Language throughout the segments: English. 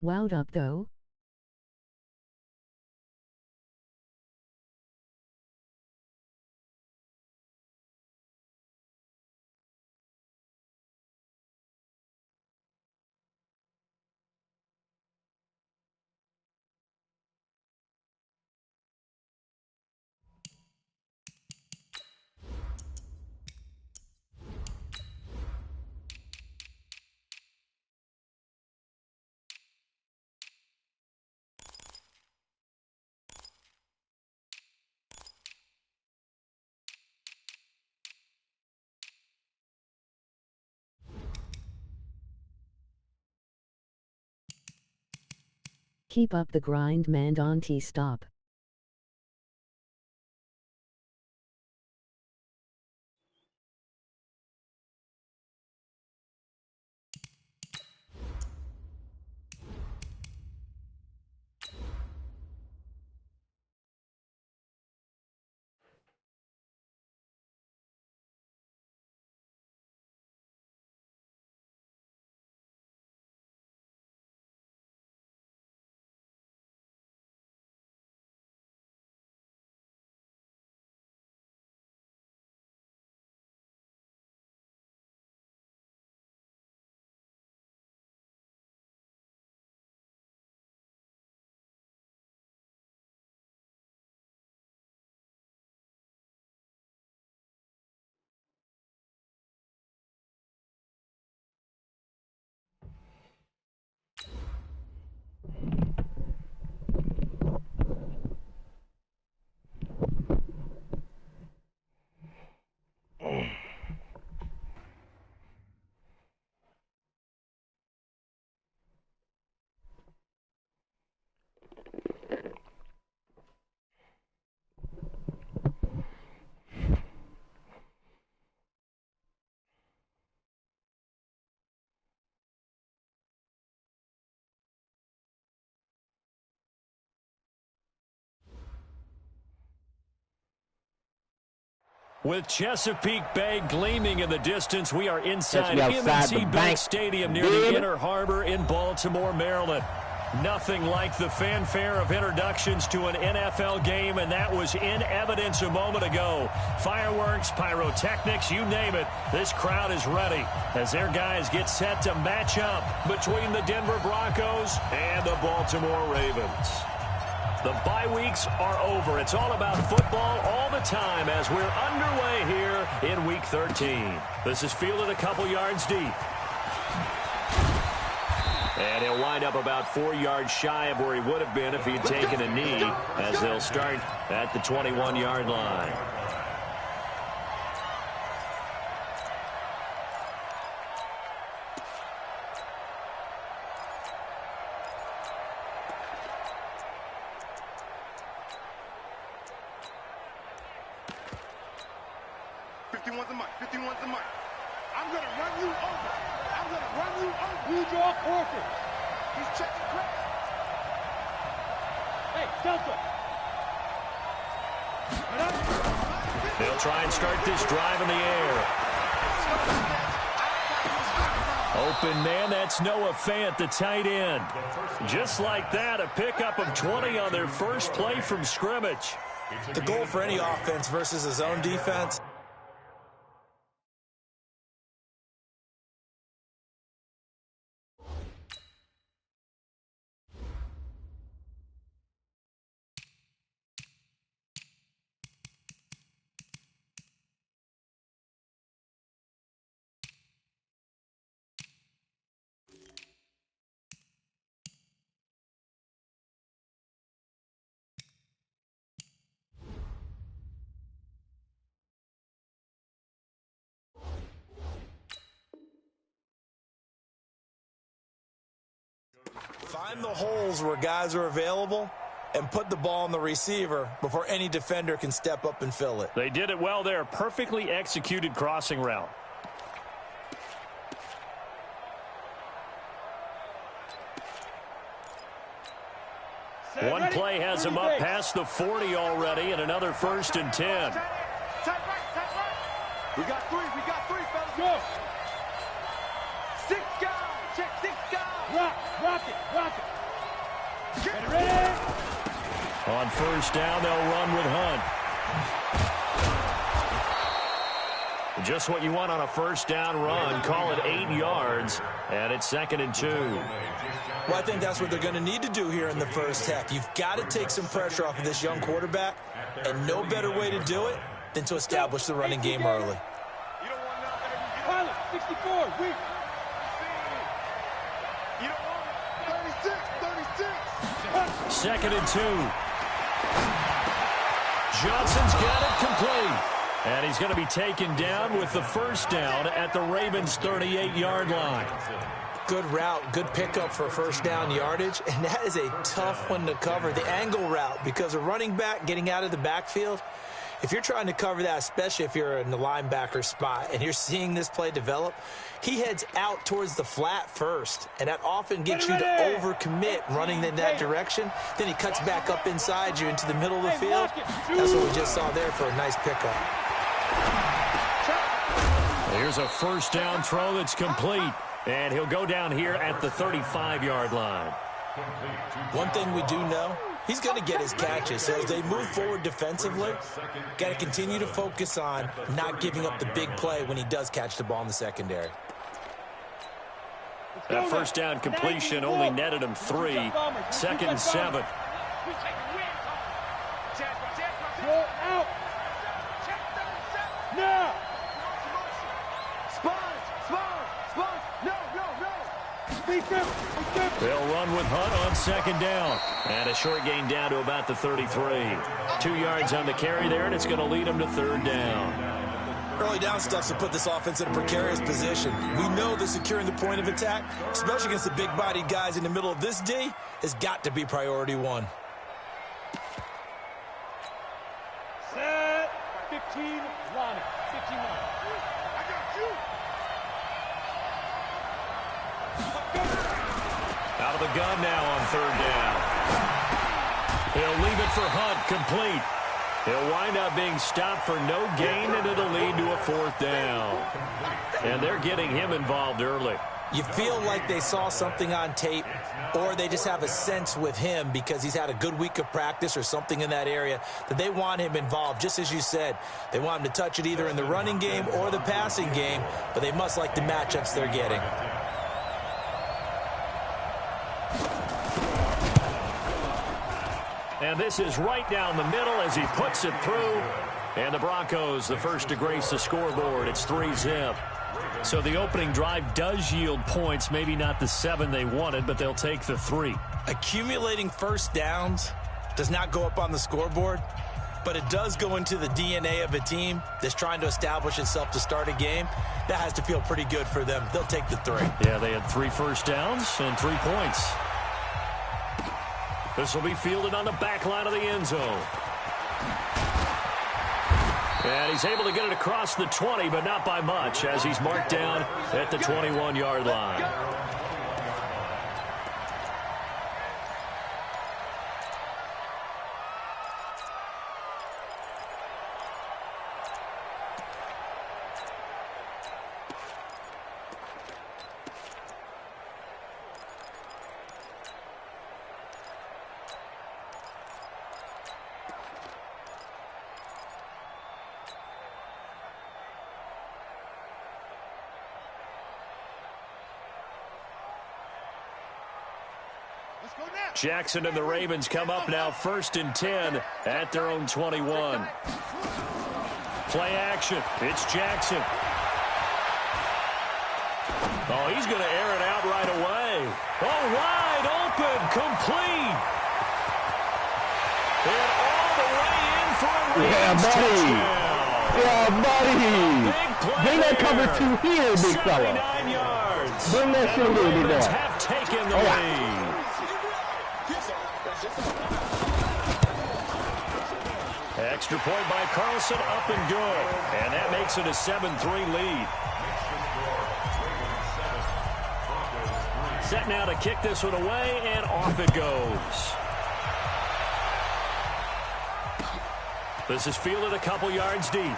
Wound up though. Keep up the grind, man. Don't stop. With Chesapeake Bay gleaming in the distance, we are inside M&T Bank Stadium near the Inner Harbor in Baltimore, Maryland. Nothing like the fanfare of introductions to an NFL game, and that was in evidence a moment ago. Fireworks, pyrotechnics, you name it. This crowd is ready as their guys get set to match up between the Denver Broncos and the Baltimore Ravens. The bye weeks are over. It's all about football all the time as we're underway here in Week 13. This is fielded a couple yards deep. And he'll wind up about 4 yards shy of where he would have been if he'd taken a knee, as they'll start at the 21-yard line. They'll try and start this drive in the air. Open man, that's Noah Fant, the tight end. Just like that, a pickup of 20 on their first play from scrimmage. The goal for any offense versus his own defense. Find the holes where guys are available and put the ball on the receiver before any defender can step up and fill it. They did it well there. Perfectly executed crossing route. One play has him up past the 40 already, and another 1st and 10. We got three, fellas. Go. 6 guys, check 6 guys. Rock it. On first down, they'll run with Hunt. Just what you want on a first down run. Call it 8 yards, and it's 2nd and 2. Well, I think that's what they're going to need to do here in the first half. You've got to take some pressure off of this young quarterback, and no better way to do it than to establish the running game early. Pilot, 64, weak. 36. 2nd and 2. Johnson's got it complete. And he's going to be taken down with the first down at the Ravens' 38-yard line. Good route, good pickup for first down yardage, and that is a tough one to cover, the angle route, because a running back getting out of the backfield, if you're trying to cover that, especially if you're in the linebacker spot and you're seeing this play develop, he heads out towards the flat first, and that often gets you to overcommit running in that direction. Then he cuts back up inside you into the middle of the field. That's what we just saw there for a nice pickup. Here's a first down throw that's complete, and he'll go down here at the 35-yard line. One thing we do know, he's going to get his catches. So as they move forward defensively, got to continue to focus on not giving up the big play when he does catch the ball in the secondary. That first down completion only netted him 3. 2nd and 7. Out. Now. They'll run with Hunt on 2nd down. And a short gain down to about the 33. 2 yards on the carry there, and it's going to lead them to 3rd down. Early down stuff to put this offense in a precarious position. We know that securing the point of attack, especially against the big-bodied guys in the middle of this D, has got to be priority 1. Set. 15, line. 15 line. I got you. Out of the gun now on 3rd down. He'll leave it for Hunt, complete. He'll wind up being stopped for no gain, and it'll lead to a 4th down. And they're getting him involved early. You feel like they saw something on tape, or they just have a sense with him because he's had a good week of practice or something in that area that they want him involved. Just as you said, they want him to touch it either in the running game or the passing game, but they must like the matchups they're getting. And this is right down the middle as he puts it through. And the Broncos, the first to grace the scoreboard. It's 3-zip. So the opening drive does yield points. Maybe not the 7 they wanted, but they'll take the 3. Accumulating first downs does not go up on the scoreboard, but it does go into the DNA of a team that's trying to establish itself to start a game. That has to feel pretty good for them. They'll take the 3. Yeah, they had 3 first downs and 3 points. This will be fielded on the back line of the end zone. And he's able to get it across the 20, but not by much, as he's marked down at the 21-yard line. Jackson and the Ravens come up now 1st and 10 at their own 21. Play action. It's Jackson. Oh, he's going to air it out right away. Oh, wide open, complete. And all the way in for a Ravens touchdown. Yeah, buddy. Bring that cover 2 here, big fella. 79 yards. Bring that shit here, big Ravens boy. have taken the lead. Extra point by Carlson, up and good. And that makes it a 7-3 lead. Set now to kick this one away, and off it goes. This is fielded a couple yards deep.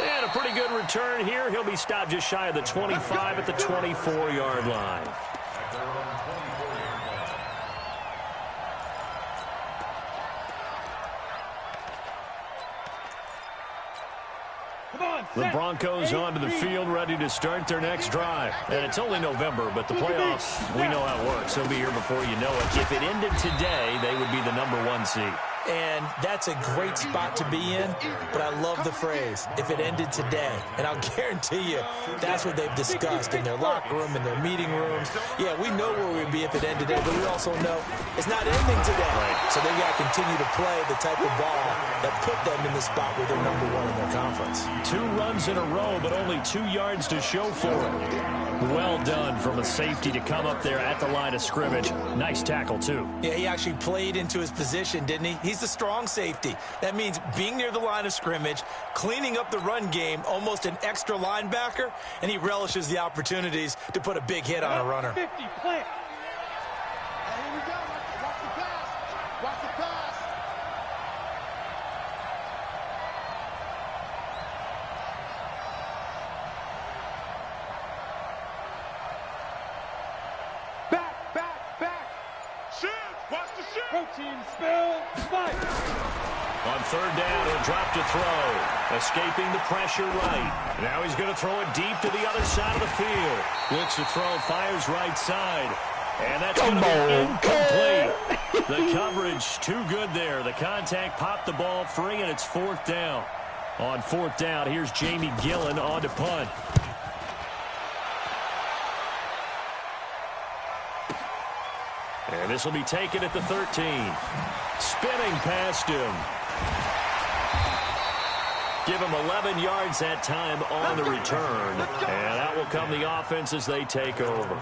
And a pretty good return here. He'll be stopped just shy of the 25 at the 24-yard line. The Broncos onto the field, ready to start their next drive. And it's only November, but the playoffs, we know how it works. They'll be here before you know it. If it ended today, they would be the #1 seed. And that's a great spot to be in, but I love the phrase, if it ended today. And I'll guarantee you, that's what they've discussed in their locker room, in their meeting rooms. Yeah, we know where we'd be if it ended today, but we also know it's not ending today. Right. So they've got to continue to play the type of ball that put them in the spot where they're #1 in their conference. 2 runs in a row, but only 2 yards to show for it. Well done from a safety to come up there at the line of scrimmage. Nice tackle, too. Yeah, he actually played into his position, didn't he? He's the strong safety. That means being near the line of scrimmage, cleaning up the run game, almost an extra linebacker, and he relishes the opportunities to put a big hit on a runner. 50, plant. Here we go. Watch the pass. Watch the pass. Back. Shoot. Watch the shoot. Protein spill. Spike. On 3rd down, he'll drop to throw. Escaping the pressure right. Now he's going to throw it deep to the other side of the field. Looks to throw, fires right side. And that's going to be incomplete. The coverage too good there. The contact popped the ball free, and it's 4th down. On 4th down, here's Jamie Gillen on to punt. And this will be taken at the 13. Spinning past him. Give him 11 yards that time on the return. And that will come the offense as they take over.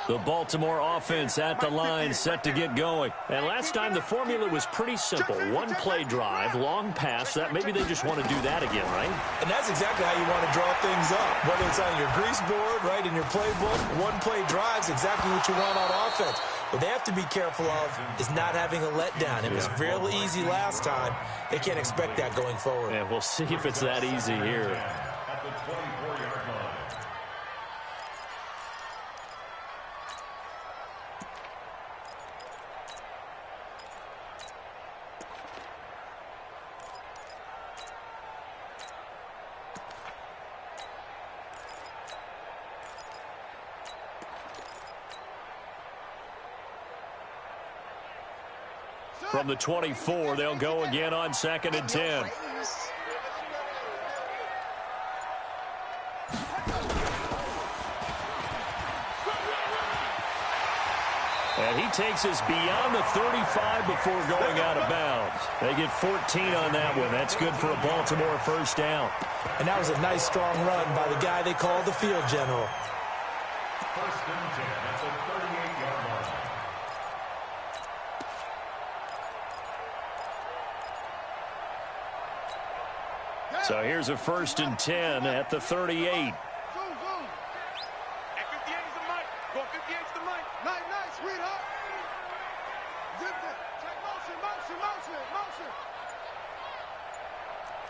The Baltimore offense at the line, set to get going. And last time the formula was pretty simple. 1 play drive, long pass. That maybe they just want to do that again, right? And that's exactly how you want to draw things up. Whether it's on your grease board, right, in your playbook, 1 play drive is exactly what you want on offense. What they have to be careful of is not having a letdown. It was real easy last time. They can't expect that going forward. And we'll see if it's that easy here. At the 24-yard line. From the 24, they'll go again on 2nd and 10. And he takes us beyond the 35 before going out of bounds. They get 14 on that one. That's good for a Baltimore 1st down. And that was a nice, strong run by the guy they call the field general. 1st and 10 at the 38-yard line. So here's a 1st and 10 at the 38. Zoom. At 58 is the mic. Go 58 is the mic. Nice, sweetheart. Zip it. Take motion.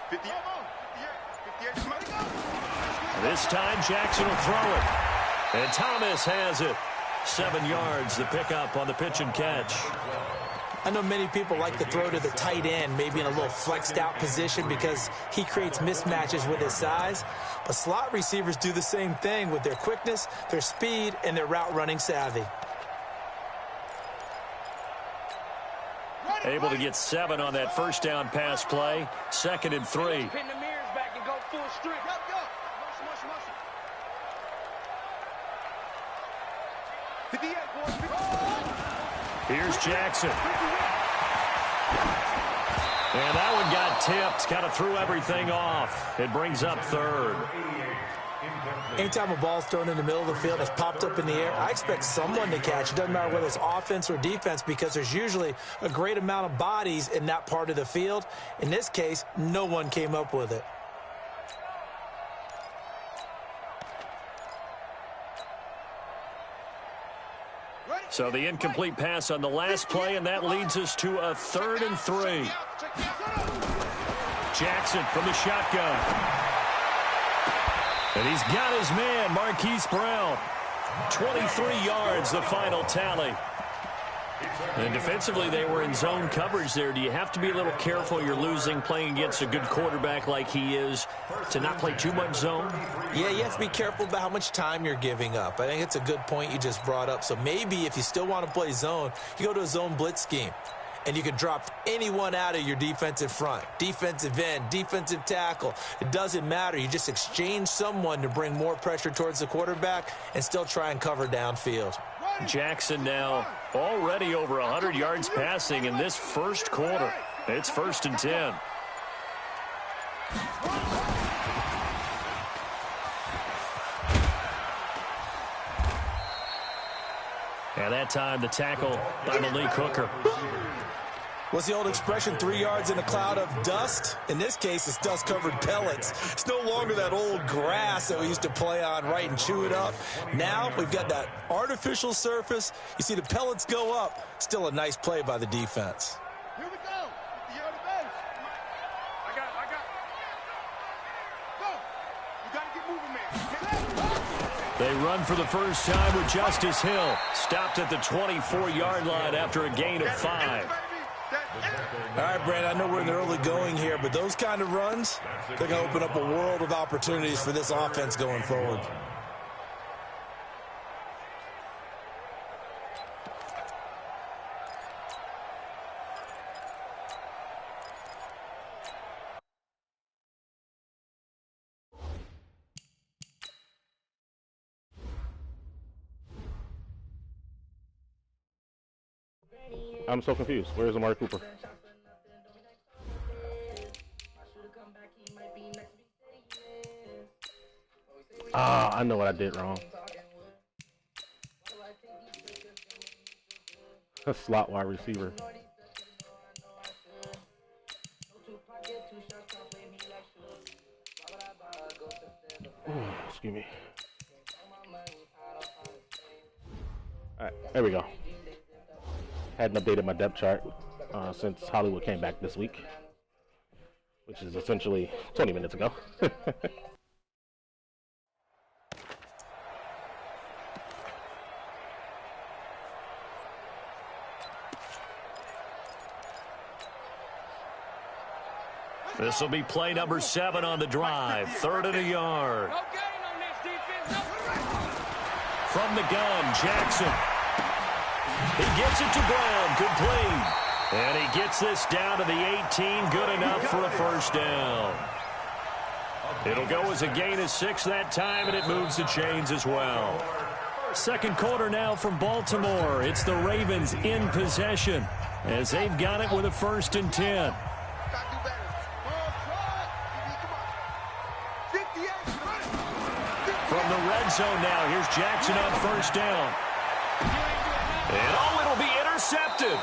58 is the mic. This time Jackson will throw it. And Thomas has it. 7 yards, the pickup on the pitch and catch. I know many people like to throw to the tight end, maybe in a little flexed out position because he creates mismatches with his size. But slot receivers do the same thing with their quickness, their speed, and their route running savvy. Able to get 7 on that 1st down pass play. 2nd and 3. Pin the mirrors back and go full strip. Motion. 58, boys. Here's Jackson. And that one got tipped. Kind of threw everything off. It brings up 3rd. Anytime a ball's thrown in the middle of the field that's popped up in the air, I expect someone to catch. It doesn't matter whether it's offense or defense because there's usually a great amount of bodies in that part of the field. In this case, no one came up with it. So the incomplete pass on the last play, and that leads us to a 3rd and 3. Jackson from the shotgun. And he's got his man, Marquise Brown. 23 yards, the final tally. And defensively, they were in zone coverage there. Do you have to be a little careful? You're losing playing against a good quarterback like he is to not play too much zone? Yeah, you have to be careful about how much time you're giving up. I think it's a good point you just brought up. So maybe if you still want to play zone, you go to a zone blitz scheme. And you can drop anyone out of your defensive front, defensive end, defensive tackle. It doesn't matter. You just exchange someone to bring more pressure towards the quarterback and still try and cover downfield. Jackson now already over 100 yards passing in this first quarter. It's 1st and 10. And that time the tackle by Malik Hooker. What's the old expression, 3 yards in a cloud of dust? In this case, it's dust-covered pellets. It's no longer that old grass that we used to play on, right, and chew it up. Now we've got that artificial surface. You see the pellets go up. Still a nice play by the defense. Here we go. You're on the bench. I got it. Go. You got to get moving, man. They run for the first time with Justice Hill. Stopped at the 24-yard line after a gain of 5. All right, Brandon, I know we're in the early going here, but those kind of runs, they're going to open up a world of opportunities for this offense going forward. I'm so confused. Where's Amari Cooper? I know what I did wrong. A slot wide receiver. Ooh, excuse me. All right, there we go. Hadn't updated my depth chart since Hollywood came back this week, which is essentially 20 minutes ago. This will be play number 7 on the drive. 3rd and a yard. From the gun, Jackson. He gets it to Brown. Good play. And he gets this down to the 18. Good enough for a first down. It'll go as a gain of 6 that time, and it moves the chains as well. Second quarter now from Baltimore. It's the Ravens in possession as they've got it with a 1st and 10. From the red zone now, here's Jackson on 1st down. And it'll be intercepted.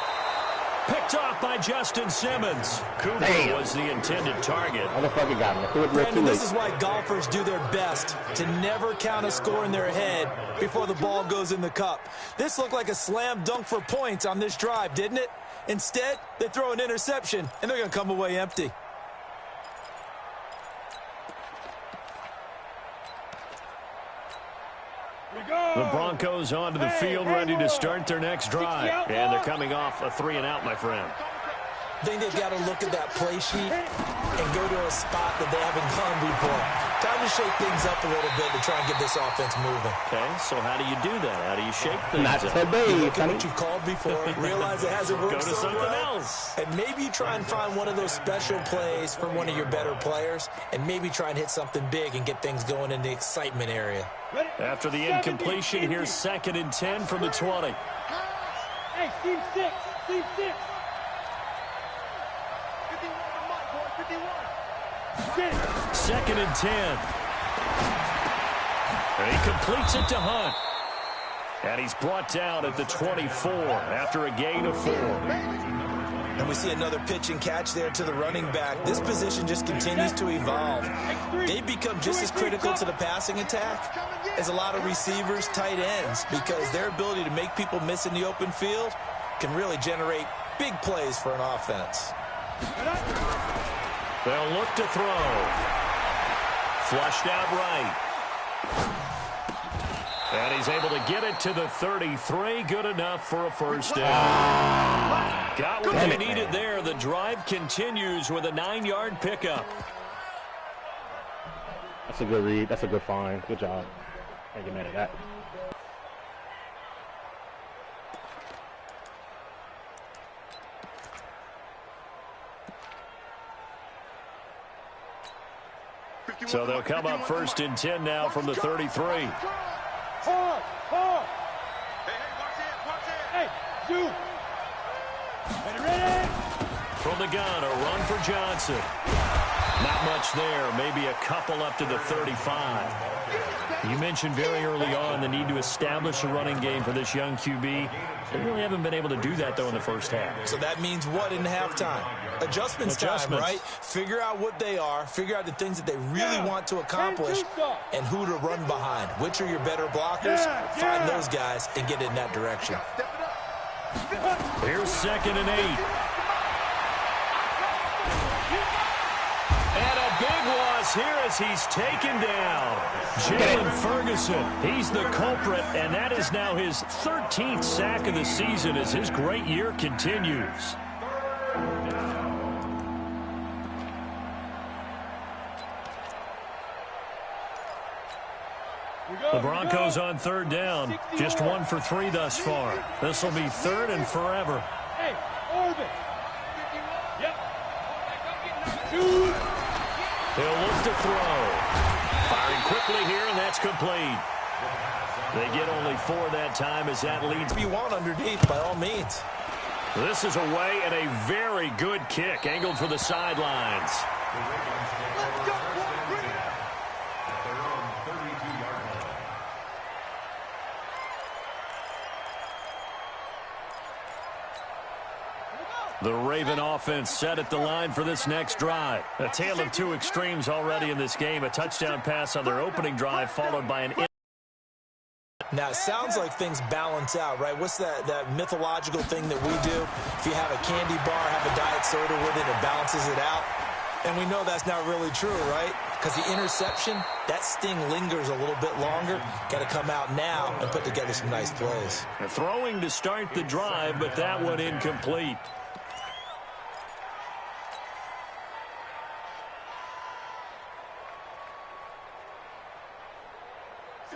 Picked off by Justin Simmons. Cooper was the intended target. Motherfucker got me. Brandon, this is why golfers do their best to never count a score in their head before the ball goes in the cup. This looked like a slam dunk for points on this drive, didn't it? Instead, they throw an interception, and they're going to come away empty. The Broncos onto the field, ready to start their next drive. And they're coming off a 3-and-out, my friend. I think they've got to look at that play sheet and go to a spot that they haven't gone before. Time to shake things up a little bit to try and get this offense moving. Okay, so how do you do that? How do you shake things Not up? today. You look at what you've called before, realize it hasn't worked Go to so something well, else. and maybe you try and find one of those special plays from one of your better players, and maybe try and hit something big and get things going in the excitement area. After the incompletion, here's 2nd and 10 from the 20. Hey, Steve 6. Steve 6. 2nd and 10. And he completes it to Hunt. And he's brought down at the 24 after a gain of 4. And we see another pitch and catch there to the running back. This position just continues to evolve. They've become just as critical to the passing attack as a lot of receivers, tight ends, because their ability to make people miss in the open field can really generate big plays for an offense. They'll look to throw. Flushed out right. And he's able to get it to the 33. Good enough for a first down. Got what they needed there. The drive continues with a 9-yard pickup. That's a good read. That's a good find. Good job. Can't get mad at that. So they'll come up 1st and 10 now from the 33. Hey, watch it. Hey, shoot. Ready. From the gun, a run for Johnson. Not much there, maybe a couple up to the 35. You mentioned very early on the need to establish a running game for this young QB. They really haven't been able to do that, though, in the first half. So that means what in halftime? Adjustments time, right? Figure out what they are, figure out the things that they really want to accomplish, and who to run behind. Which are your better blockers? Find those guys and get in that direction. Here's 2nd and 8. And a big loss here as he's taken down. Jalen Ferguson, he's the culprit, and that is now his 13th sack of the season as his great year continues. The Broncos on 3rd down. Just 1 for 3 thus far. This will be 3rd and forever. Hey, orbit. Yep. He'll look to throw. Firing quickly here, and that's complete. They get only 4 that time as that leads. If you want underneath, by all means. This is away and a very good kick, angled for the sidelines. Let's go. The Raven offense set at the line for this next drive. A tale of 2 extremes already in this game. A touchdown pass on their opening drive, followed by an... Now, it sounds like things balance out, right? What's that mythological thing that we do? If you have a candy bar, have a diet soda with it, it balances it out. And we know that's not really true, right? Because the interception, that sting lingers a little bit longer. Got to come out now and put together some nice plays. Throwing to start the drive, but that one incomplete.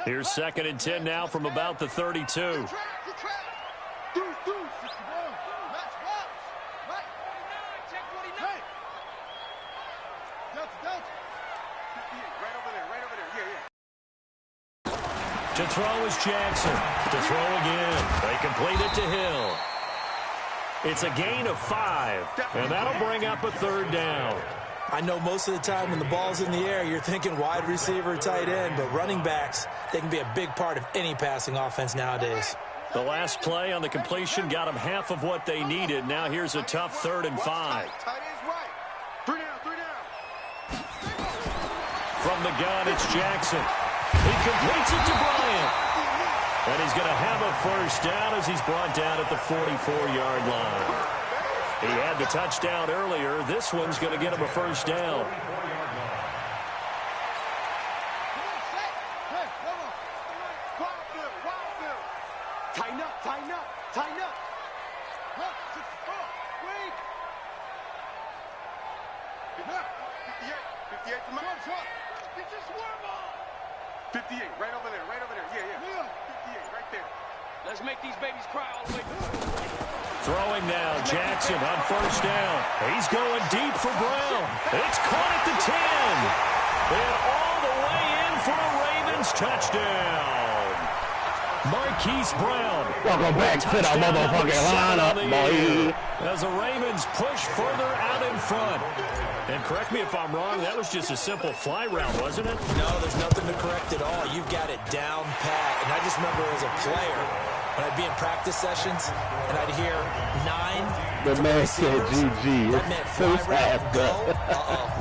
Here's 2nd and 10 now from about the 32. To throw is Jackson. To throw again. They complete it to Hill. It's a gain of 5, and that'll bring up a 3rd down. I know most of the time when the ball's in the air, you're thinking wide receiver, tight end, but running backs, they can be a big part of any passing offense nowadays. The last play on the completion got them half of what they needed. Now here's a tough 3rd and 5. Three down. From the gun, it's Jackson. He completes it to Bryant. And he's going to have a first down as he's brought down at the 44-yard line. He had the touchdown earlier. This one's going to get him a first down. Tighten up. 58 from my 58, right over there. Yeah. 58, right there. Let's make these babies cry all the way. Throwing now, Jackson on first down. He's going deep for Brown. It's caught at the 10. And all the way in for a Ravens touchdown. Marquise Brown. Welcome back to the motherfucking lineup, boy. As the Ravens push further out in front. And correct me if I'm wrong, that was just a simple fly route, wasn't it? No, there's nothing to correct at all. You've got it down pat. And I just remember as a player, when I'd be in practice sessions and I'd hear 9. The man said GG. That meant fly route, go.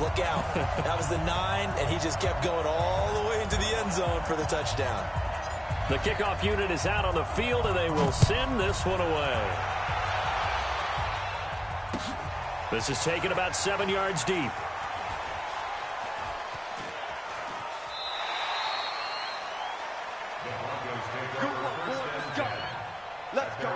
Look out. That was the 9, and he just kept going all the way into the end zone for the touchdown. The kickoff unit is out on the field, and they will send this one away. This is taken about 7 yards deep. Let's go.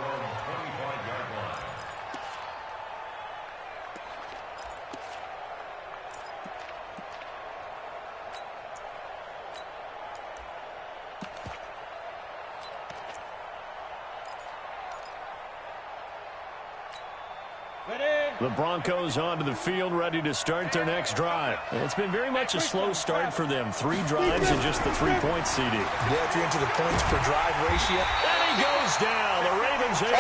The Broncos onto the field, ready to start their next drive. It's been very much a slow start for them. 3 drives and just the 3-point CD. Yeah, if you're into the points per drive ratio. And he goes down. The Ravens able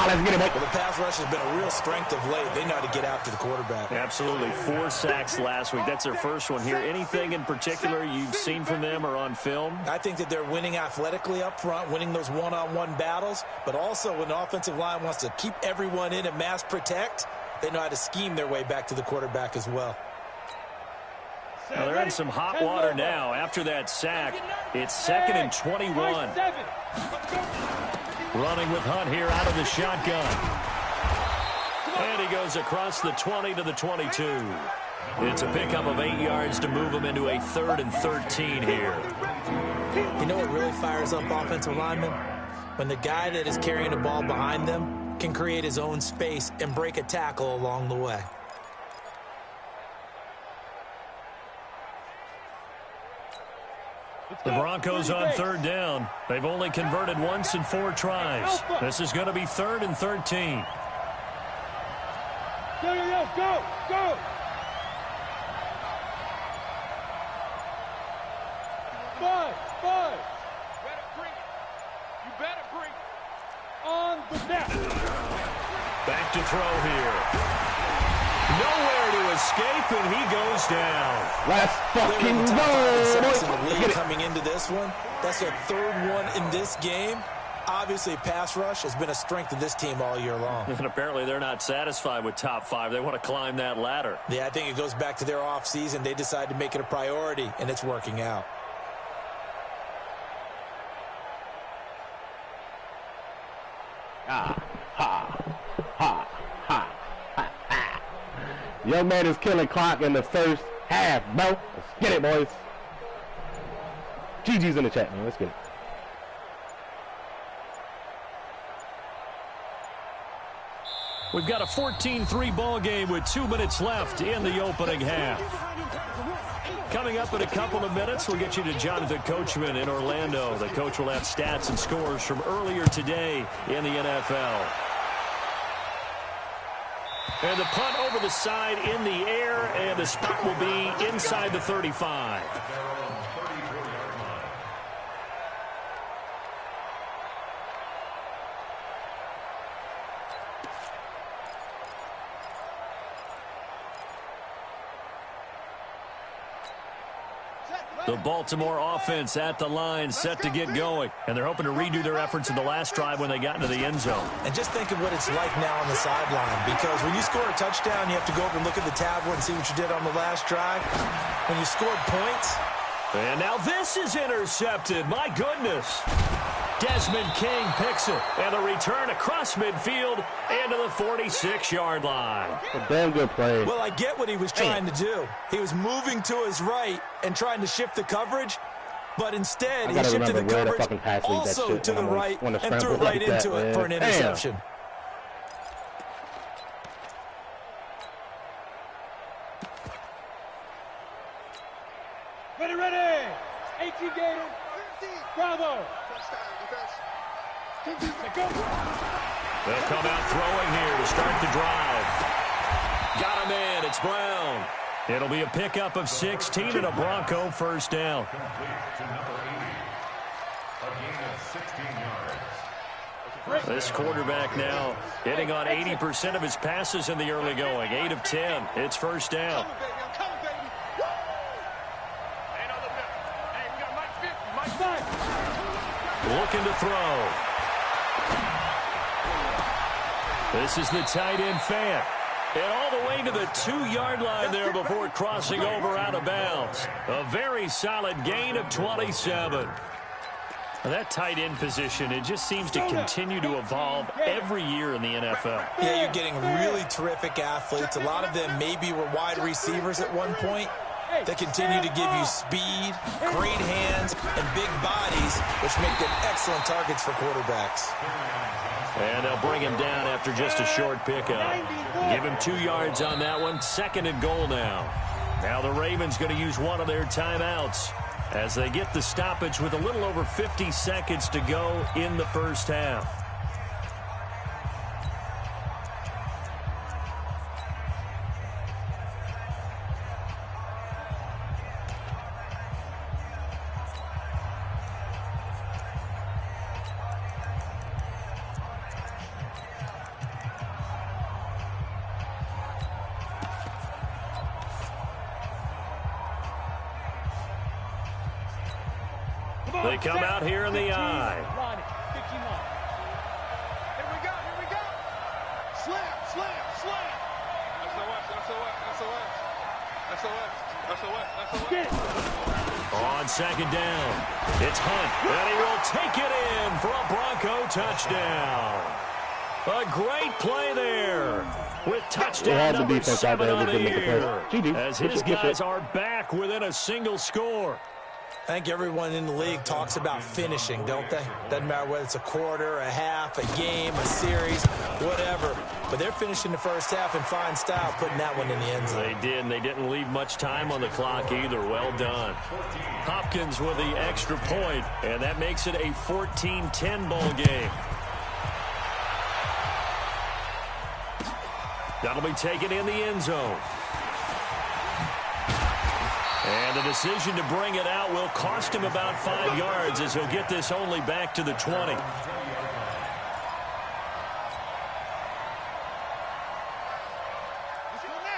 Let's get him back. Well, the pass rush has been a real strength of late. They know how to get after the quarterback. Absolutely. 4 sacks last week. That's their first one here. Anything in particular you've seen from them or on film? I think that they're winning athletically up front, winning those one-on-one battles, but also when the offensive line wants to keep everyone in and mass protect, they know how to scheme their way back to the quarterback as well. Well, they're in some hot water now. After that sack, it's 2nd and 21. Running with Hunt here out of the shotgun. And he goes across the 20 to the 22. It's a pickup of 8 yards to move him into a 3rd and 13 here. You know what really fires up offensive linemen? When the guy that is carrying the ball behind them can create his own space and break a tackle along the way. The Broncos on 3rd down. They've only converted once in 4 tries. This is going to be 3rd and 13. Go, go! 5. You better bring it. On the snap. Back to throw here. Nowhere to escape, and he goes down. Let's fucking go. Coming into this one, that's their 3rd one in this game. Obviously, pass rush has been a strength of this team all year long. And apparently they're not satisfied with top 5. They want to climb that ladder. Yeah, I think it goes back to their offseason. They decided to make it a priority, and it's working out. Young man is killing clock in the first half, bro. Let's get it, boys. GG's in the chat, man. Let's get it. We've got a 14-3 ball game with 2 minutes left in the opening half. Coming up in a couple of minutes, we'll get you to Jonathan Coachman in Orlando. The coach will have stats and scores from earlier today in the NFL. And the punt over the side in the air, and the spot will be inside the 35. The Baltimore offense at the line, set to get going. And they're hoping to redo their efforts in the last drive when they got into the end zone. And just think of what it's like now on the sideline. Because when you score a touchdown, you have to go over and look at the tablet and see what you did on the last drive. When you scored points. And now this is intercepted. My goodness. Desmond King picks it. And a return across midfield into the 46-yard line. A damn good play. Well, I get what he was trying to do. He was moving to his right and trying to shift the coverage, but instead he shifted the coverage also to the right and threw it right into it for an interception. Ready. 18 Gators. Bravo. They'll come out throwing here to start the drive. Got him in. It's Brown. It'll be a pickup of 16 and a Bronco first down. This quarterback now hitting on 80% of his passes in the early going. 8 of 10. It's first down. Looking to throw. This is the tight end fan. And all the way to the 2-yard line there before crossing over out of bounds. A very solid gain of 27. That tight end position, it just seems to continue to evolve every year in the NFL. Yeah, you're getting really terrific athletes. A lot of them maybe were wide receivers at one point. They continue to give you speed, great hands, and big bodies, which make them excellent targets for quarterbacks. And they'll bring him down after just a short pickup. Give him 2 yards on that one. 2nd and goal now. Now the Ravens going to use one of their timeouts as they get the stoppage with a little over 50 seconds to go in the first half. They come out here in the eye. Here we go, here we go. Slam, slam, slam. SOS. On 2nd down, it's Hunt, and he will take it in for a Bronco touchdown. A great play there with touchdown number 7 on the year, as his guys are back within a single score. I think everyone in the league talks about finishing, don't they? Doesn't matter whether it's a quarter, a half, a game, a series, whatever. But they're finishing the first half in fine style, putting that one in the end zone. They did, and they didn't leave much time on the clock either. Well done. Hopkins with the extra point, and that makes it a 14-10 ball game. That'll be taken in the end zone. And the decision to bring it out will cost him about 5 yards as he'll get this only back to the 20.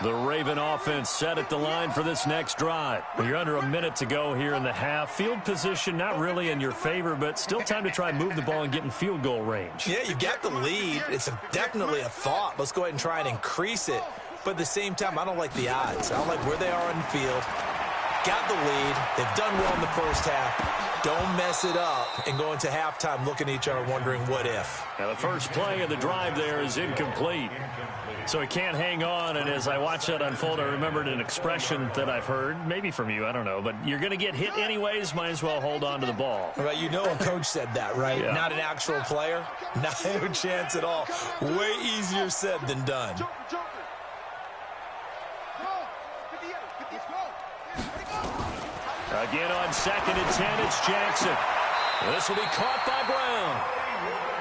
The Raven offense set at the line for this next drive. You're under a minute to go here in the half. Field position not really in your favor, but still time to try and move the ball and get in field goal range. Yeah, you've got the lead. It's definitely a thought. Let's go ahead and try and increase it. But at the same time, I don't like the odds. I don't like where they are on the field. Got the lead. They've done well in the first half. Don't mess it up and go into halftime looking at each other wondering what if. Now the first play of the drive there is incomplete. So he can't hang on, and as I watch that unfold, I remembered an expression that I've heard, maybe from you, I don't know, but you're going to get hit anyways, might as well hold on to the ball. Well, you know a coach said that, right? Yeah. Not an actual player. Not a chance at all. Way easier said than done. Again on 2nd and 10, it's Jackson. This will be caught by Brown.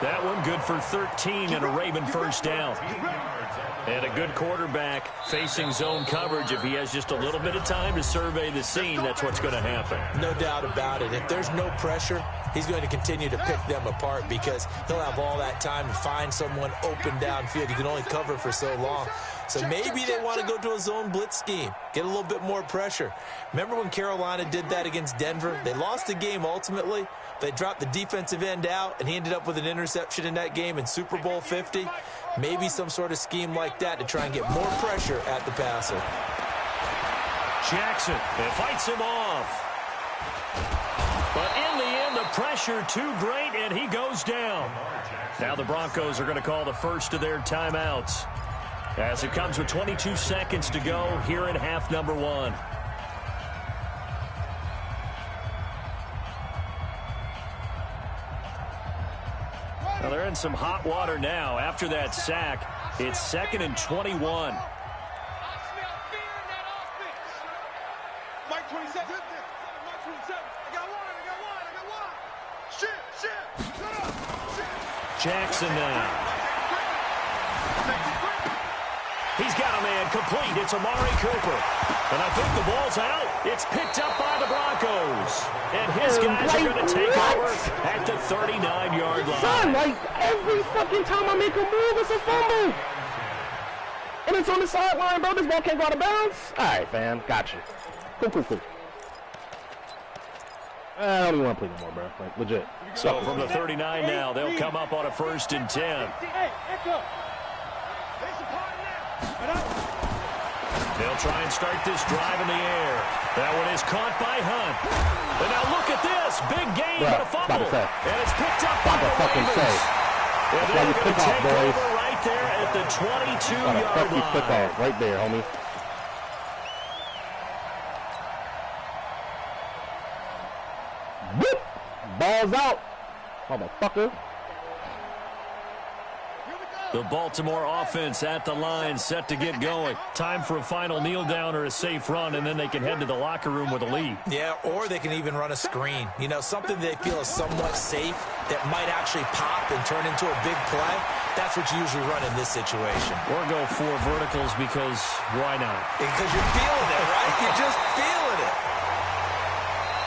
That one good for 13 and a Raven first down. And a good quarterback facing zone coverage. If he has just a little bit of time to survey the scene, that's what's going to happen. No doubt about it. If there's no pressure, he's going to continue to pick them apart because he'll have all that time to find someone open downfield. You can only cover for so long. So maybe they want to go to a zone blitz scheme, get a little bit more pressure. Remember when Carolina did that against Denver? They lost the game ultimately. They dropped the defensive end out, and he ended up with an interception in that game in Super Bowl 50. Maybe some sort of scheme like that to try and get more pressure at the passer. Jackson fights him off. But in the end, the pressure too great, and he goes down. Now the Broncos are going to call the first of their timeouts, as it comes with 22 seconds to go here in half number 1. Now they're in some hot water now. After that sack, it's 2nd and 21. Mike 27. Mike 27. I got one. Shit. Shut up. Jackson now. He's got a man complete. It's Amari Cooper. And I think the ball's out. It's picked up by the Broncos. And his guys are going to take over at the 39-yard line. Son, like, every fucking time I make a move, it's a fumble. And it's on the sideline, bro. This ball can't go out of bounds. All right, fam. Got you. Cool. I don't even want to play no more, bro. Like, legit. So from the 39 now, they'll come up on a 1st and 10. They'll try and start this drive in the air. That one is caught by Hunt. And now look at this. Big gain, but a fumble. And it's picked up by the Ravens. And they're going to take over right there at the 22-yard line. Right there, homie. Whoop! Ball's out, motherfucker. The Baltimore offense at the line, set to get going. Time for a final kneel down or a safe run, and then they can head to the locker room with a lead. Yeah, or they can even run a screen. You know, something they feel is somewhat safe that might actually pop and turn into a big play. That's what you usually run in this situation. Or go 4 verticals because why not? Because you're feeling it, right? You're just feeling it.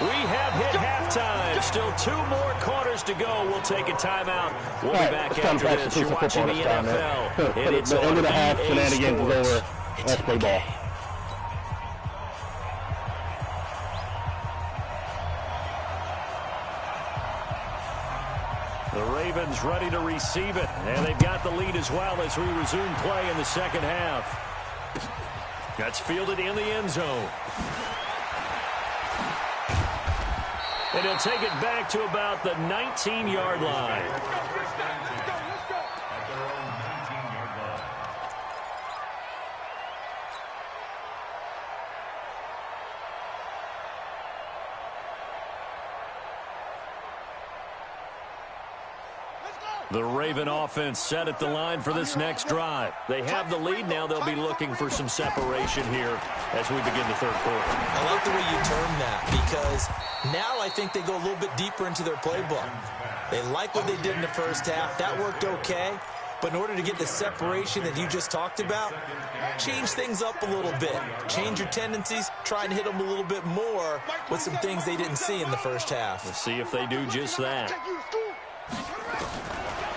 We have hit halftime. Still 2 more quarters to go. We'll take a timeout. We'll be back after this. You're watching the NFL. And it's the end of the half shenanigans is over. Let's play ball. The Ravens ready to receive it. And they've got the lead as well as we resume play in the second half. That's fielded in the end zone. And he'll take it back to about the 19-yard line. The Raven offense set at the line for this next drive. They have the lead now. They'll be looking for some separation here as we begin the third quarter. I like the way you term that because now I think they go a little bit deeper into their playbook. They like what they did in the first half. That worked okay. But in order to get the separation that you just talked about, change things up a little bit. Change your tendencies. Try and hit them a little bit more with some things they didn't see in the first half. Let's see if they do just that.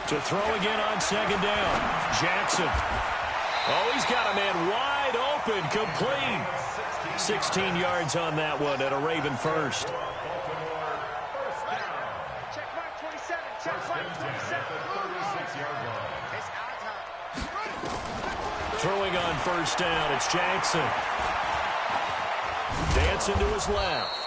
To throw again on second down. Jackson. Oh, he's got a man wide open. Complete. 16 yards on that one at a Raven first. Check mark 27. Check mark 27. Throwing on first down. It's Jackson. Dancing to his left.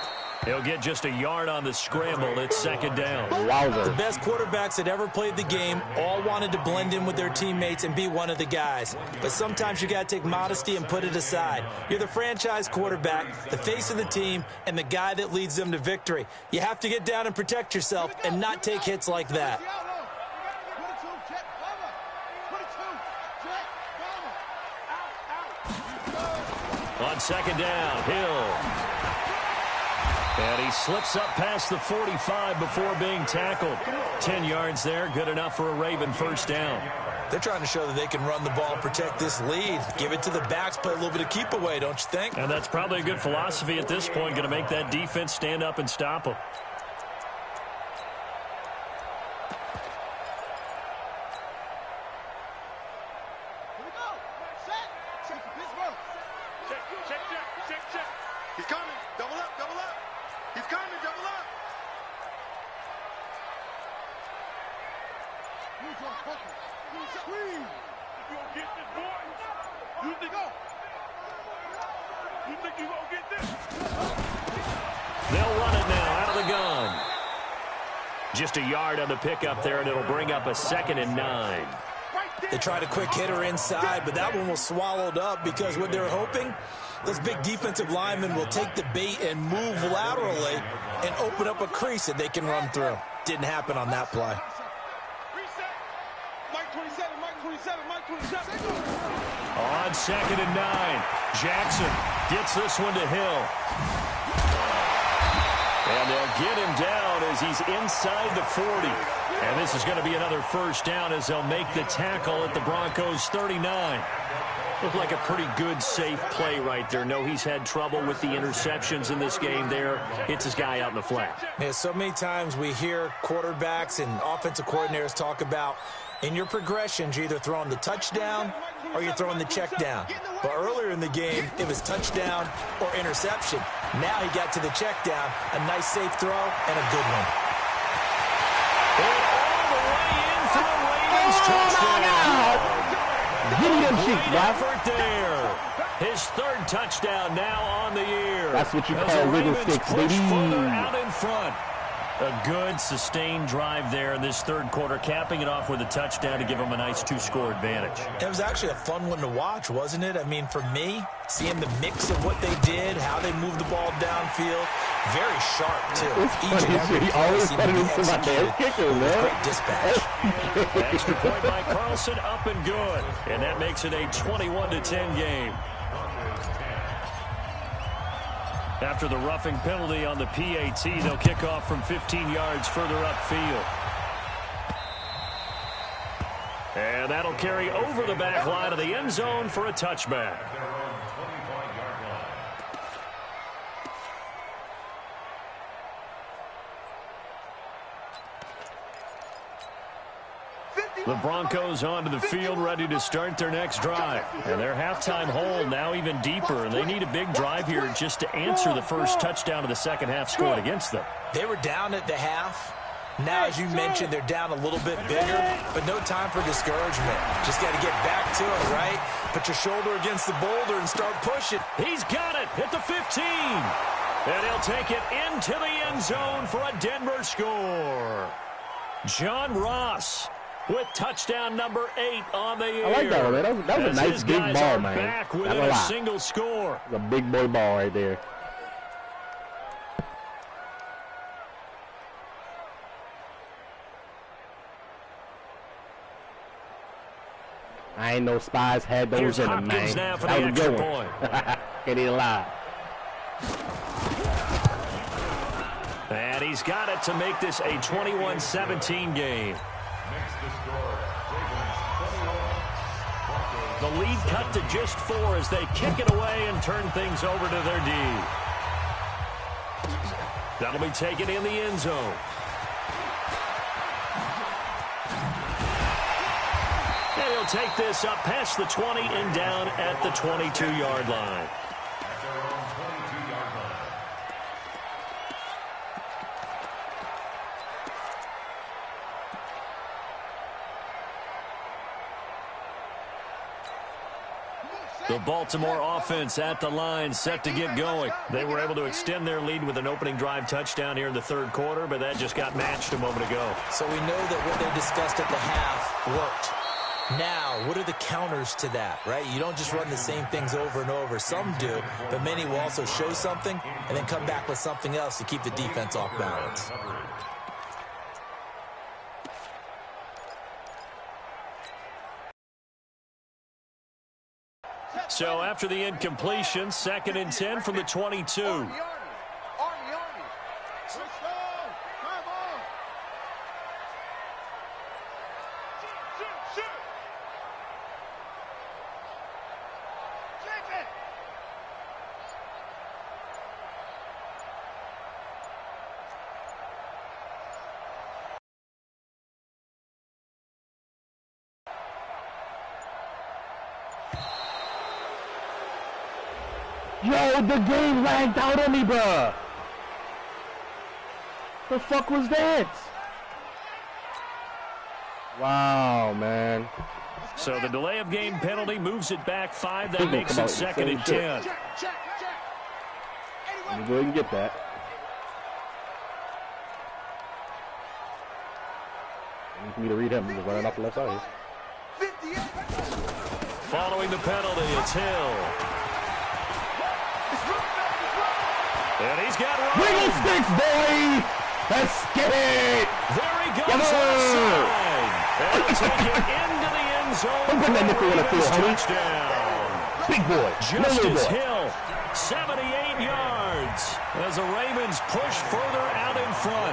He'll get just a yard on the scramble. It's second down. Wowzer. The best quarterbacks that ever played the game all wanted to blend in with their teammates and be one of the guys. But sometimes you got to take modesty and put it aside. You're the franchise quarterback, the face of the team, and the guy that leads them to victory. You have to get down and protect yourself and not take hits like that. On second down, Hill. And he slips up past the 45 before being tackled. 10 yards there, good enough for a Raven first down. They're trying to show that they can run the ball and protect this lead. Give it to the backs, play a little bit of keep away, don't you think? And that's probably a good philosophy at this point, going to make that defense stand up and stop them. He's coming. Double up, double up. He's coming, double up. You gonna get this, boy? You think you gonna get this? They'll run it now out of the gun. Just a yard on the pickup there, and it'll bring up a 2nd and 9. They tried a quick hitter inside, but that one was swallowed up because what they're hoping, those big defensive linemen will take the bait and move laterally and open up a crease that they can run through. Didn't happen on that play. Mike 27, Mike 27, Mike 27. On 2nd and 9, Jackson gets this one to Hill. And they'll get him down as he's inside the 40. And this is going to be another first down as they'll make the tackle at the Broncos 39. Looked like a pretty good, safe play right there. No, he's had trouble with the interceptions in this game there. Hits his guy out in the flat. Yeah, so many times we hear quarterbacks and offensive coordinators talk about in your progressions, you're either throwing the touchdown or you're throwing the check down. But earlier in the game, it was touchdown or interception. Now he got to the check down, a nice safe throw, and a good one. And all the way in for the Ravens touchdown. Great effort there. His third touchdown now on the year. That's what you call wiggle sticks, baby. Further out in front. A good, sustained drive there in this third quarter, capping it off with a touchdown to give them a nice 2-score advantage. It was actually a fun one to watch, wasn't it? I mean, for me, seeing the mix of what they did, how they moved the ball downfield, very sharp, too. Each and every play seemed to be executed with great dispatch. Extra point by Carlson, up and good. And that makes it a 21-10 game. After the roughing penalty on the PAT, they'll kick off from 15 yards further upfield. And that'll carry over the back line of the end zone for a touchback. The Broncos onto the field, ready to start their next drive. And their halftime hole now even deeper, and they need a big drive here just to answer the first touchdown of the second half scored against them. They were down at the half. Now, as you mentioned, they're down a little bit bigger, but no time for discouragement. Just got to get back to it, right? Put your shoulder against the boulder and start pushing. He's got it at the 15. And he'll take it into the end zone for a Denver score. John Ross with touchdown number 8 on the year. I like that one, man. That was a nice big ball, man. Back within a single score. That's a big boy ball right there. I ain't no spies had those in them, man. Now for that the was a good extra one. point. Can't even lie. And he's got it to make this a 21-17 game. The lead cut to just 4 as they kick it away and turn things over to their D. That'll be taken in the end zone. And he'll take this up past the 20 and down at the 22-yard line. The Baltimore offense at the line, set to get going. They were able to extend their lead with an opening drive touchdown here in the third quarter, but that just got matched a moment ago. So we know that what they discussed at the half worked. Now, what are the counters to that, right? You don't just run the same things over and over. Some do, but many will also show something and then come back with something else to keep the defense off balance. So after the incompletion, 2nd and 10 from the 22. Yo, the game lagged out on me, bruh. The fuck was that? Wow, man. So the delay of game penalty moves it back 5. That makes it 2nd and 10. Let me go ahead and get that. For me to read him, he's running off the left side. Following the penalty, it's Hill. And he's got room. Wiggle sticks, boy! Let's get it! There he goes outside. And he'll take it into the end zone. I'm putting that nickel in the field, homie. Touchdown. Big boy. Justice Hill, 78 yards. As the Ravens push further out in front.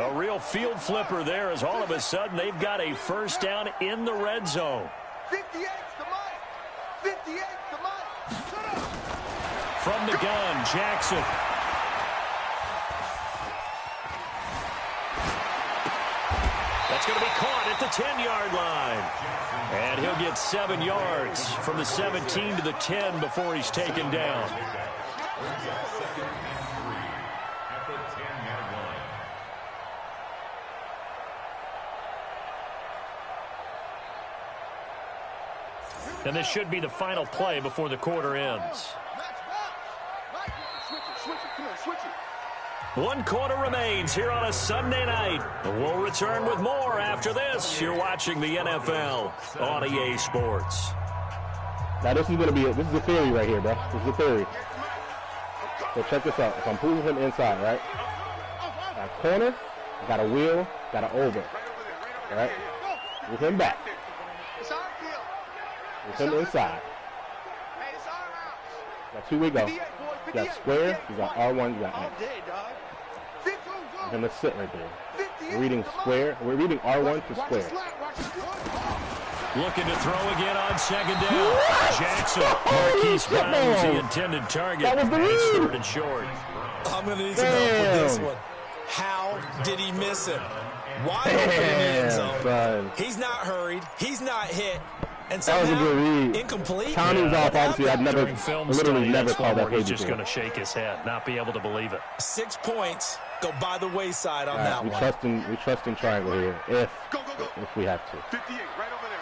A real field flipper there as all of a sudden they've got a first down in the red zone. 58's the mic. 58's the mic. From the gun, Jackson. That's going to be caught at the 10-yard line. And he'll get 7 yards from the 17 to the 10 before he's taken down. Second and 3 at the 10-yard line. And this should be the final play before the quarter ends. Switch it. Come on, switch it. 1 quarter remains here on a Sunday night. We'll return with more after this. You're watching the NFL on EA Sports. Now this is going to be this is a theory right here, bro. This is a theory. So check this out. If I'm pulling him inside, right? Got a corner, got a wheel, got an over. All right? Move him back. It's our field. Move him inside. Hey, it's our house. Now 2 we go. 58, boy. You got square, you got R1, you got All X. day, dog. 52, And let's sit right there. 58, We're reading come on. square. We're reading R1 to Watch square. the slap, watch the slap. Looking to throw again on second down. Jackson. Marquise Brown was the intended target. That was the It's lead. 3rd and short. I'm going to need some help with this one. How did he miss him? Wide open in the end zone. Son. He's not hurried. He's not hit. And That was a somehow, good read. incomplete. Timing's off, obviously. I've never, During film literally study, never that's called one that where play he's just before. going to shake his head, not be able to believe it. 6 points go by the wayside on that We one. trust in triangle here if Go. if we have to. 58, right over there.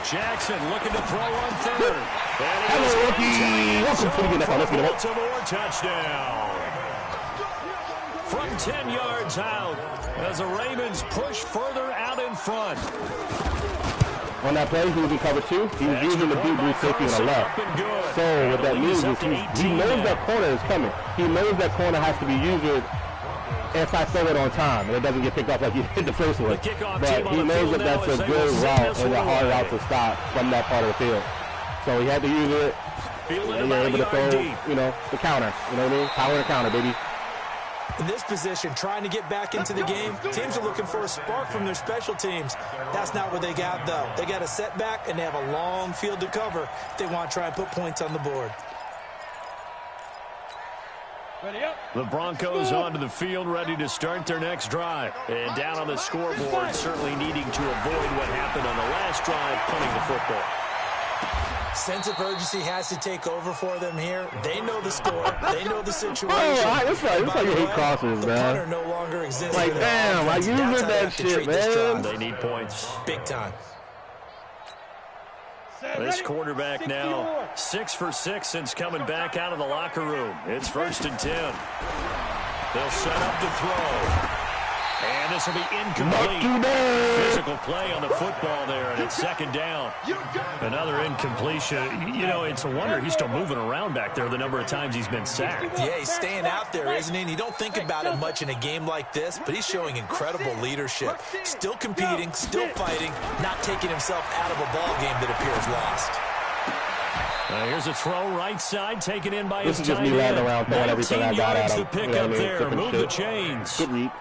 Jackson looking to throw on 3rd. And he Hello, is rookie. Welcome to the NFL. Let's get it. Baltimore touchdown. From 10 yards out as the Ravens push further out in front. On that play, he was in cover 2. He was using the deep blue safety on the left. So what that means is he knows that corner is coming. He knows that corner has to be used if I throw it on time and it doesn't get picked off like he did the first one. But he knows that that's a good route and a hard route to stop from that part of the field. So he had to use it. And you're able to throw, the counter. You know what I mean? Power and counter, baby. In this position, trying to get back into the game, teams are looking for a spark from their special teams. That's not what they got, though. They got a setback, and they have a long field to cover if they want to try and put points on the board. The Broncos onto the field, ready to start their next drive. And down on the scoreboard, certainly needing to avoid what happened on the last drive, punting the football. Sense of urgency has to take over for them here. They know the score. They know the situation. It's like you hate crosses, the man. punter no longer exists. Like, for their damn, offense. I That's used how they that have to shit, treat this man. drive. They need points. Big time. This quarterback now 6 for 6 since coming back out of the locker room. It's 1st and 10. They'll set up to throw. And this will be incomplete. Physical play on the football there, and it's 2nd down. Another incompletion. It's a wonder he's still moving around back there the number of times he's been sacked. Yeah, he's staying out there, isn't he? And you don't think about it much in a game like this, but he's showing incredible leadership. Still competing, still fighting, not taking himself out of a ball game that appears lost. Here's a throw right side, taken in by This his is just tight me landing end. around throwing everything I got at 19 him. yards to pick You know up what I mean? there. Flipping Move the shit. chains. Good read.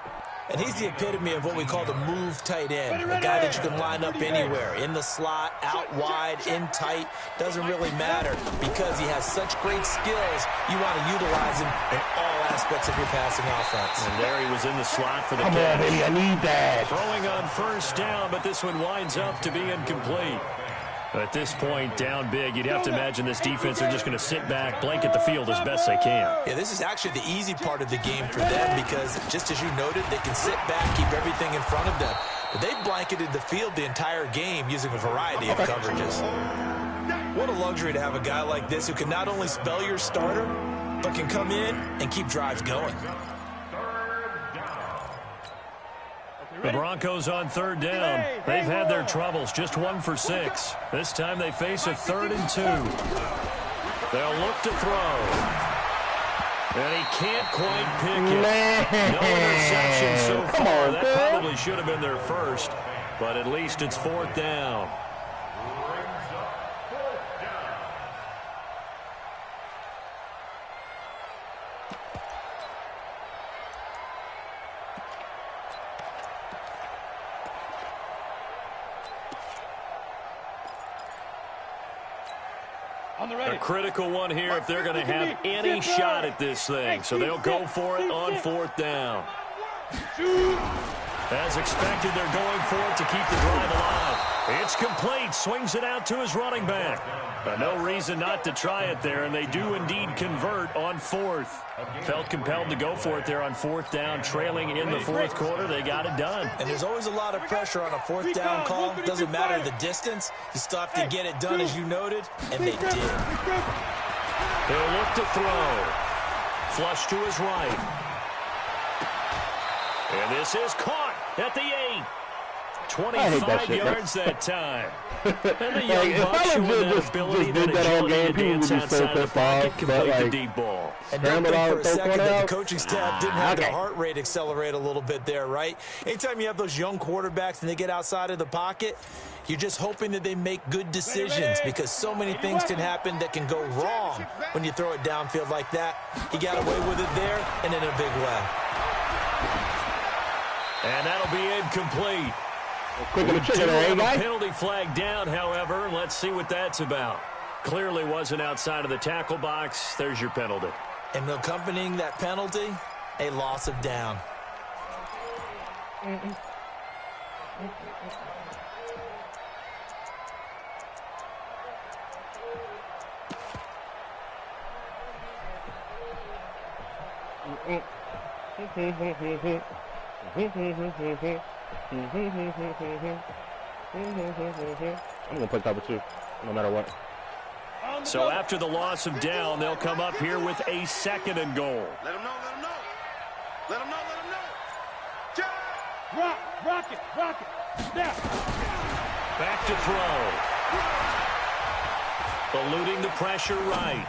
And he's the epitome of what we call the move tight end. A guy that you can line up anywhere. In the slot, out wide, in tight. Doesn't really matter because he has such great skills. You want to utilize him in all aspects of your passing offense. And there he was in the slot for the Come catch. on, baby, I need that. Throwing on 1st down, but this one winds up to be incomplete. At this point, down big, you'd have to imagine this defense are just going to sit back, blanket the field as best they can. Yeah, this is actually the easy part of the game for them because, just as you noted, they can sit back, keep everything in front of them. But they've blanketed the field the entire game using a variety of coverages. What a luxury to have a guy like this who can not only spell your starter, but can come in and keep drives going. The Broncos on 3rd down. They've had their troubles, just 1 for 6. This time they face a 3rd and 2. They'll look to throw. And he can't quite pick it. No interception so far. That probably should have been their first, but at least it's 4th down. A critical one here if they're going to have any shot at this thing. So they'll go for it on 4th down. As expected, they're going for it to keep the drive alive. It's complete. Swings it out to his running back. No reason not to try it there, and they do indeed convert on 4th. Felt compelled to go for it there on 4th down, trailing in the 4th quarter. They got it done. And there's always a lot of pressure on a 4th down call. Doesn't matter the distance. You still have to get it done, as you noted, and they did. He'll look to throw. Flush to his right. And this is caught at the 8. 25 yards that time. And the young buck showing that ability, that agility to dance outside of the pocket, complete the deep ball. And don't think for a second that the coaching staff didn't have their heart rate accelerate a little bit there, right? Anytime you have those young quarterbacks and they get outside of the pocket, you're just hoping that they make good decisions because so many things can happen that can go wrong when you throw it downfield like that. He got away with it there and in a big way. And that'll be incomplete. Quick on the trigger there, guy. Penalty flag down, however. Let's see what that's about. Clearly wasn't outside of the tackle box. There's your penalty. And accompanying that penalty, a loss of down. I'm going to play cover 2, no matter what. So after the loss of down, they'll come up here with a 2nd and goal. Let him know, let him know. Let him know, let him know. Rock it, snap. Back to throw. Eluding the pressure right.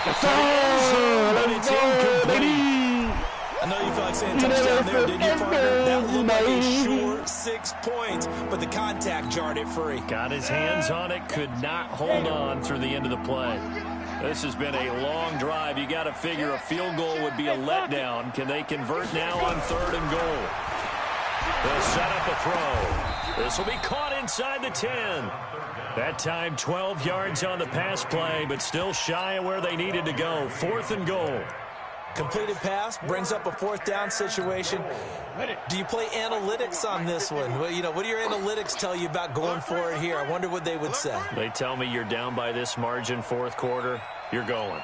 But it's incomplete. I know you felt like saying touchdown there, didn't you, partner? That looked like a sure 6 points, but the contact jarred it free. Got his hands on it, could not hold on through the end of the play. This has been a long drive. You got to figure a field goal would be a letdown. Can they convert now on 3rd and goal? They'll set up a throw. This will be caught inside the 10. That time 12 yards on the pass play, but still shy of where they needed to go. 4th and goal. Completed pass brings up a 4th down situation. Do you play analytics on this one? Well, what do your analytics tell you about going for it here? I wonder what they would say. They tell me you're down by this margin 4th quarter, you're going.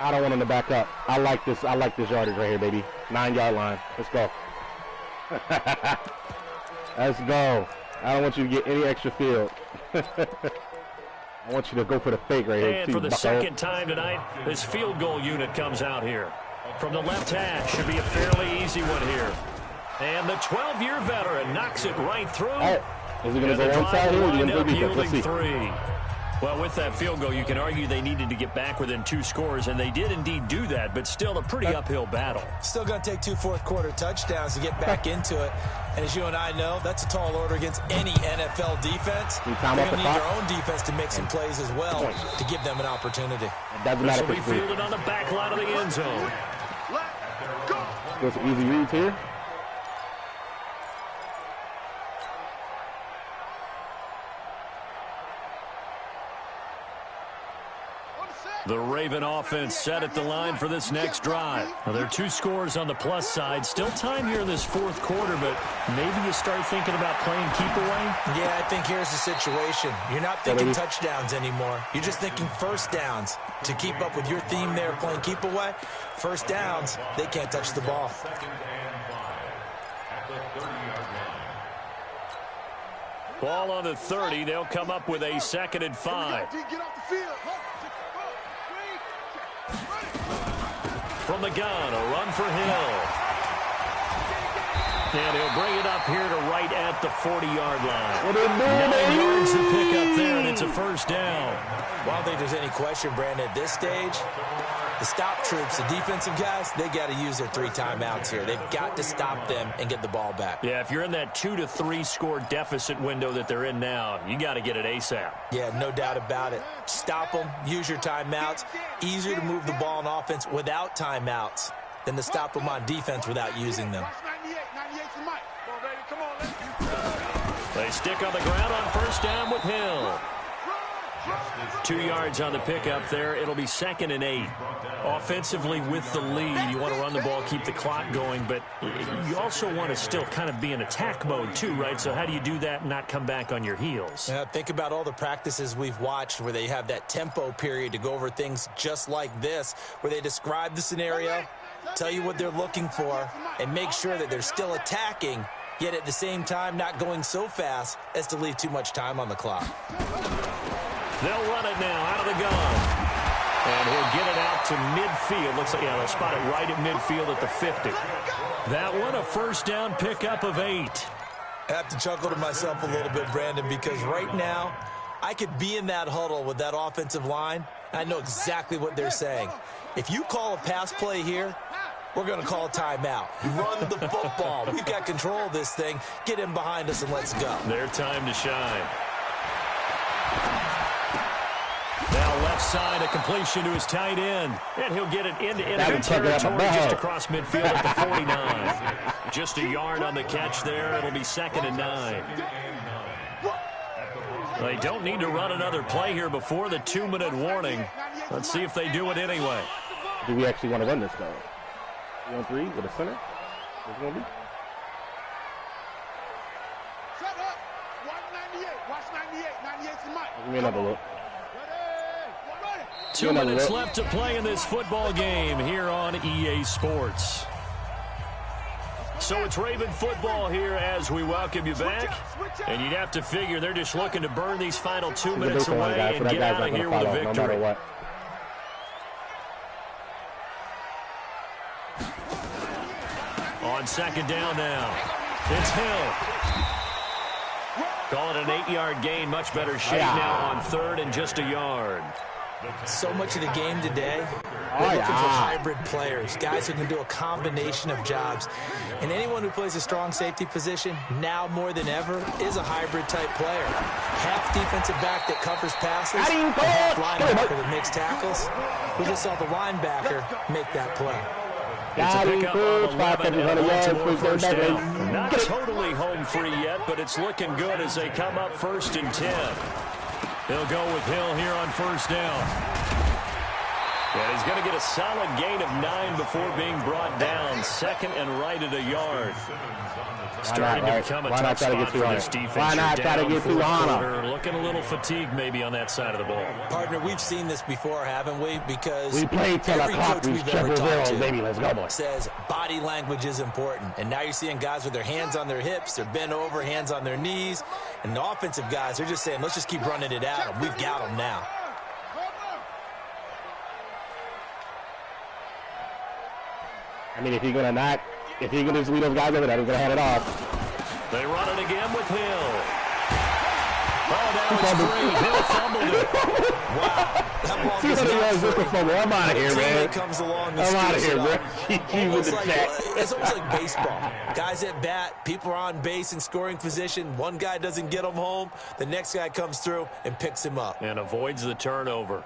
I don't want him to back up. I like this yardage right here, baby. 9-yard line. Let's go. Let's go. I don't want you to get any extra field. I want you to go for the fake right here. And for the second time tonight, this field goal unit comes out here. From the left hash, should be a fairly easy one here. And the 12-year veteran knocks it right through. Right. Is he going to go one side here or is he going to go defense? Let's see. 3. Well, with that field goal, you can argue they needed to get back within 2 scores, and they did indeed do that, but still a pretty uphill battle. Still going to take 2 fourth-quarter touchdowns to get back into it. And as you and I know, that's a tall order against any NFL defense. They're going to need their own defense to make some plays as well to give them an opportunity. This will be fielded on the back line of the end zone. Go some easy reads here. The Raven offense set at the line for this next drive. Now, there are 2 scores on the plus side. Still time here in this 4th quarter, but maybe you start thinking about playing keep away? Yeah, I think here's the situation. You're not thinking touchdowns anymore. You're just thinking first downs. To keep up with your theme there, playing keep away, first downs, they can't touch the ball. Ball on the 30. They'll come up with a 2nd and 5. From the gun, a run for Hill. And he'll bring it up here to right at the 40-yard line. 9 yards to pick up there, and it's a first down. Well, I don't think there's any question, Brandon, at this stage, the stop troops, the defensive guys, they got to use their 3 timeouts here. They've got to stop them and get the ball back. Yeah, if you're in that 2 to 3 score deficit window that they're in now, you got to get it ASAP. Yeah, no doubt about it. Stop them, use your timeouts. Easier to move the ball on offense without timeouts than to stop them on defense without using them. They stick on the ground on first down with Hill. 2 yards on the pickup there. It'll be 2nd and 8. Offensively with the lead, you want to run the ball, keep the clock going, but you also want to still kind of be in attack mode too, right? So how do you do that and not come back on your heels? Yeah, think about all the practices we've watched where they have that tempo period to go over things just like this, where they describe the scenario, tell you what they're looking for, and make sure that they're still attacking, yet at the same time not going so fast as to leave too much time on the clock. They'll run it now out of the gun. And he'll get it out to midfield. Looks like, yeah, they'll spot it right at midfield at the 50. That one, a first down pickup of 8. I have to chuckle to myself a little bit, Brandon, because right now I could be in that huddle with that offensive line. I know exactly what they're saying. If you call a pass play here, we're going to call a timeout. Run the football. We've got control of this thing. Get in behind us and let's go. Their time to shine. Now left side, a completion to his tight end. And he'll get it into enemy territory just across midfield at the 49. Just a yard on the catch there. It'll be 2nd and 9. They don't need to run another play here before the 2-minute warning. Let's see if they do it anyway. Do we actually want to run this, though? 3-on-3 with a center? What's it going to be? Shut up. Watch 98. Watch 98. 98's the mic. Give me another look. 2 minutes left to play in this football game here on EA Sports. So it's Raven football here as we welcome you back. And you'd have to figure they're just looking to burn these final 2 minutes away and get out of here with a victory. No matter what. On 2nd down now, it's Hill. Call it an 8-yard gain, much better shape now on 3rd and just a yard. So much of the game today, we're looking for hybrid players, guys who can do a combination of jobs. And anyone who plays a strong safety position, now more than ever, is a hybrid-type player. Half defensive back that covers passes, and half linebacker that makes tackles. We just saw the linebacker make that play. It's a pickup of 11 and Baltimore first down. Not totally home free yet, but it's looking good as they come up 1st and 10. They'll go with Hill here on first down. And he's going to get a solid gain of 9 before being brought down. 2nd and right at a yard. Starting to become a tough spot for this defense. Why not try to get too on? Looking a little fatigued maybe on that side of the ball. Partner, we've seen this before, haven't we? Because we played 10 every o'clock. coach we've ever talked to baby. Let's go, boy. Says body language is important. And now you're seeing guys with their hands on their hips, they're bent over, hands on their knees. And the offensive guys, they're just saying, let's just keep running it at them. We've got them now. I mean, if you're going to just leave those guys over there, they're going to hand it off. They run it again with Hill. Oh, now it's free. Hill fumbled it. Wow. That ball just I'm out of here, man. Comes along I'm out of here, bro. It's almost like baseball. Guys at bat, people are on base in scoring position. One guy doesn't get them home. The next guy comes through and picks him up. And avoids the turnover.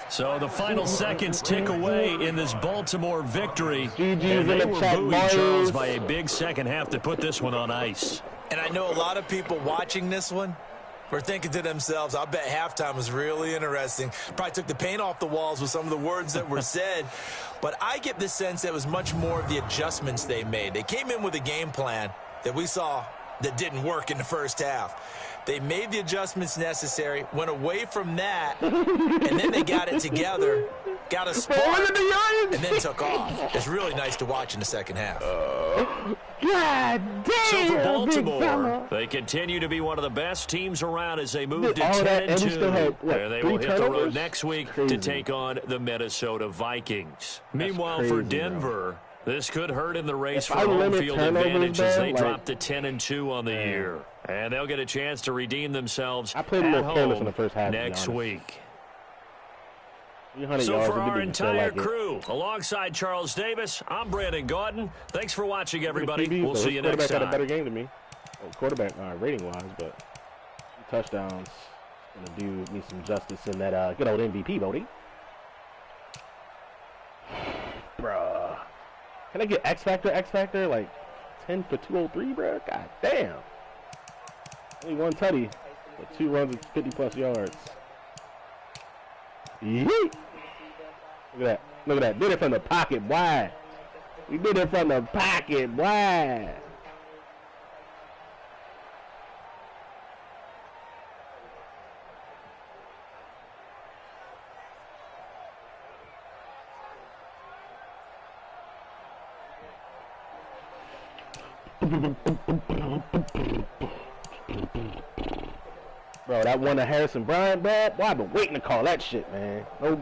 So the final seconds tick away in this Baltimore victory. And they were booing Charles by a big second half to put this one on ice. And I know a lot of people watching this one were thinking to themselves, I bet halftime was really interesting. Probably took the paint off the walls with some of the words that were said. But I get the sense that it was much more of the adjustments they made. They came in with a game plan that we saw that didn't work in the first half. They made the adjustments necessary, went away from that, and then they got it together got a spark, and then took off. It's really nice to watch in the second half. God damn! So for Baltimore, they continue to be one of the best teams around as they move to 10-2, where they will hit the road next week to take on the Minnesota Vikings. Meanwhile, for Denver, this could hurt in the race for home field advantage as they drop to 10-2 on the year. And they'll get a chance to redeem themselves at home in the first half, next week. So for our entire crew, alongside Charles Davis, I'm Brandon Gaudin. Thanks for watching, everybody. We'll see you next time. Quarterback had a better game than me. Quarterback rating-wise, but touchdowns. Going to do me some justice in that good old MVP voting. Bruh. Can I get X Factor? Like 10 for 203, bruh? God damn. Only one tutty, but 2 runs and 50-plus yards. Yeet. Look at that. Did it from the pocket. Why? We did it from the pocket. Why? Bro, that one to Harrison Bryant, bro. Boy, I've been waiting to call that shit, man. No.